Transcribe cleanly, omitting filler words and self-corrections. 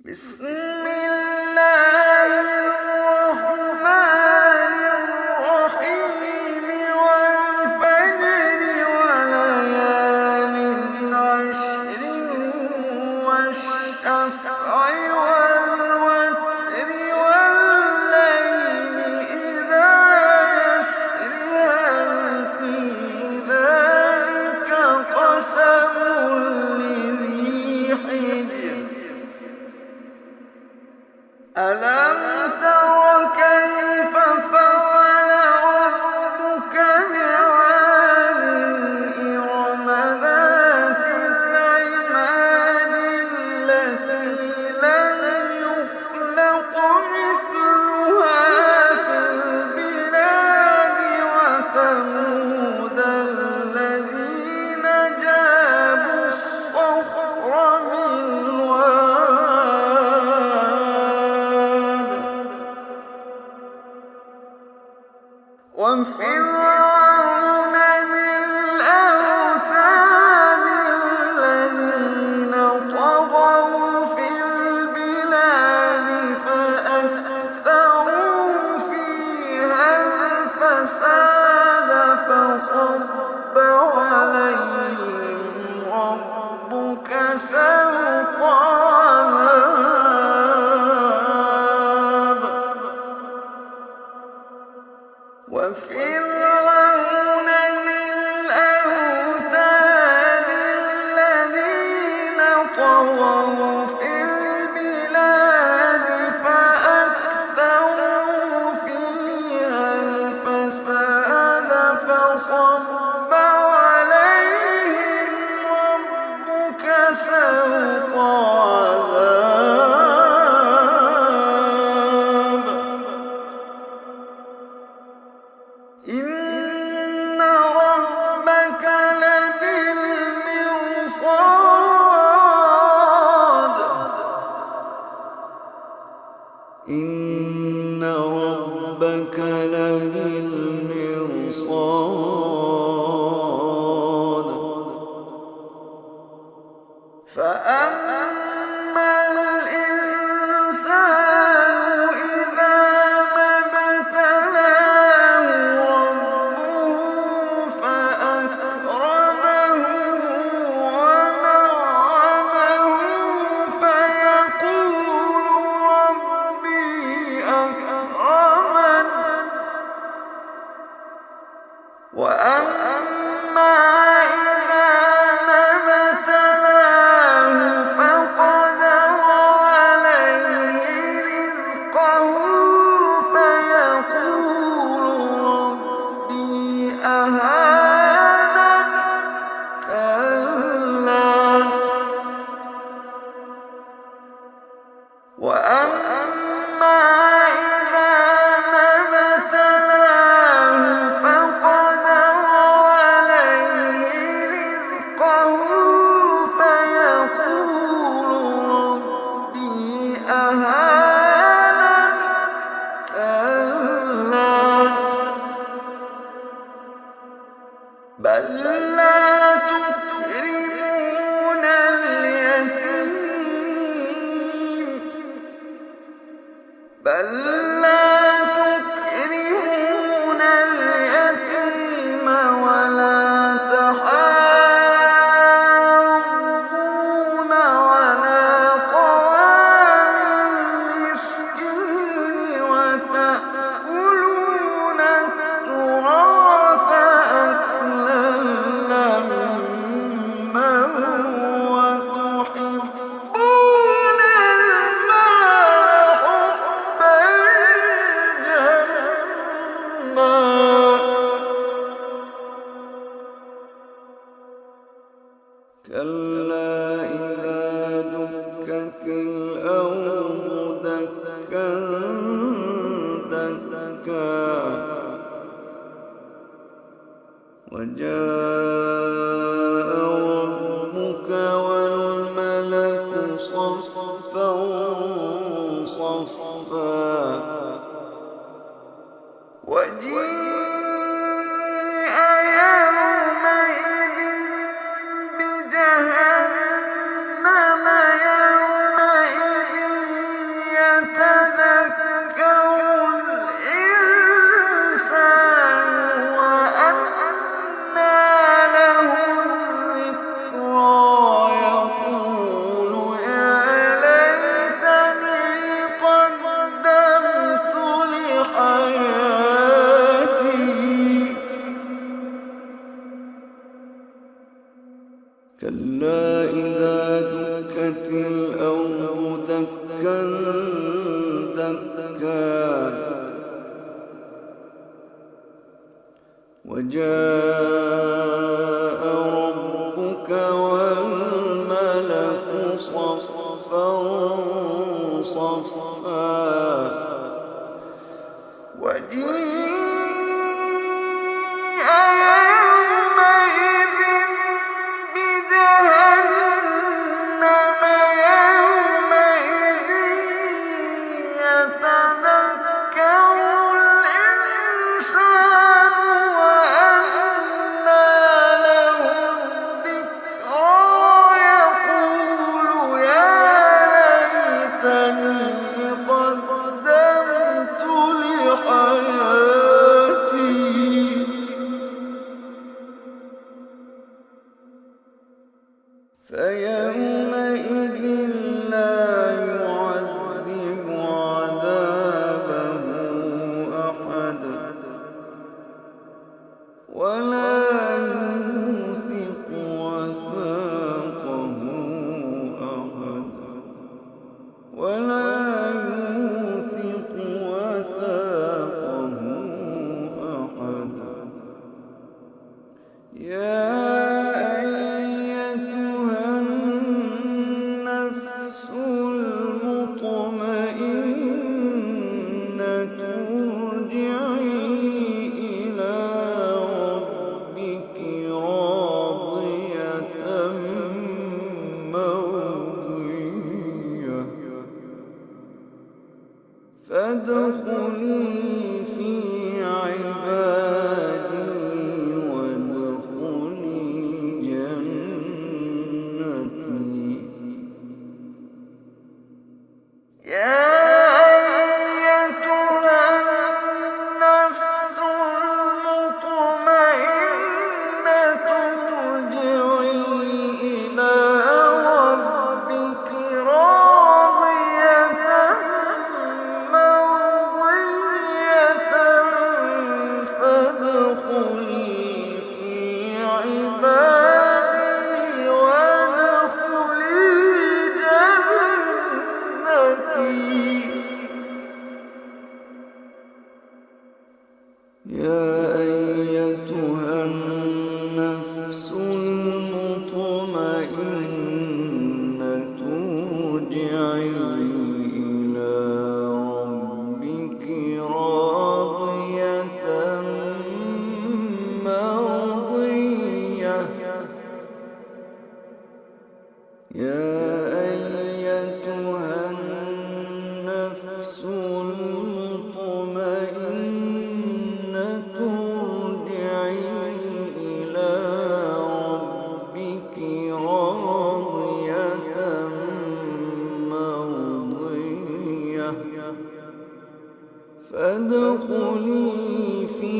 بسم الله الرحمن الرحيم والفجر وليال عشر والشفع والوتر والليل إذا يسر هل في ذلك قسم لذي حجر ألم تر كيف فعل ربك بعاد إرم ذات العماد التي لم يخلق مثلها في البلاد وثمود الذين جابوا الصخر بالواد وفرعون ذي الأوتاد الذين طغوا في البلاد فأكثروا فيها الفساد فصب عليهم ربك سوط عذاب وفرعون ذي الأوتاد الذين طغوا في البلاد فأكثروا فيها الفساد فصب عليهم ربك سوط عذاب إن ربك لبالمرصاد إن ربك لبالمرصاد فأما الإنسان إذا ما ابتلاه ربه فأكرمه ونعمه فيقول ربي أكرمن وأما إذا ما ابتلاه فقدر عليه رزقه فيقول ربي أهانن كلا وأما إذا ما ابتلاه فقدر عليه رزقه فيقول ربي أهانن كلا بل لا تكرمون اليتيم بل لا تكرمون اليتيم ولا تحاضون على طعام المسكين وتأكلون التراث أكلا لما وتحبون المال حبا جما كلا إذا دكت الأرض دكا دكا وجاء ربك والملك صفا صفا وجيء يومئذ بجهنم يومئذ وجاء ربك والملك صفا صفا وجيء يومئذ بجهنم يومئذ يتذكر الإنسان وأنى له الذكرى يقول يا ليتني قدمت لحياتي فيومئذ لا يعذب عذابه أحد ولا يوثق وثاقه أحد ولا يوثق وثاقه أحد يا أيتها النفس المطمئنة ارجعي إلى ربك راضية مرضية فادخلي في عبادي وادخلي جنتي يا أيتها النفس المطمئنة ارجعي إلى ربك راضية مرضية فادخلي في عبادي وادخلي جنتي يا أيتها النفس المطمئنة ارجعي إلى ربك راضية مرضية يا أيتها النفس المطمئنة ارجعي إلى ربك راضية مرضية فادخلي في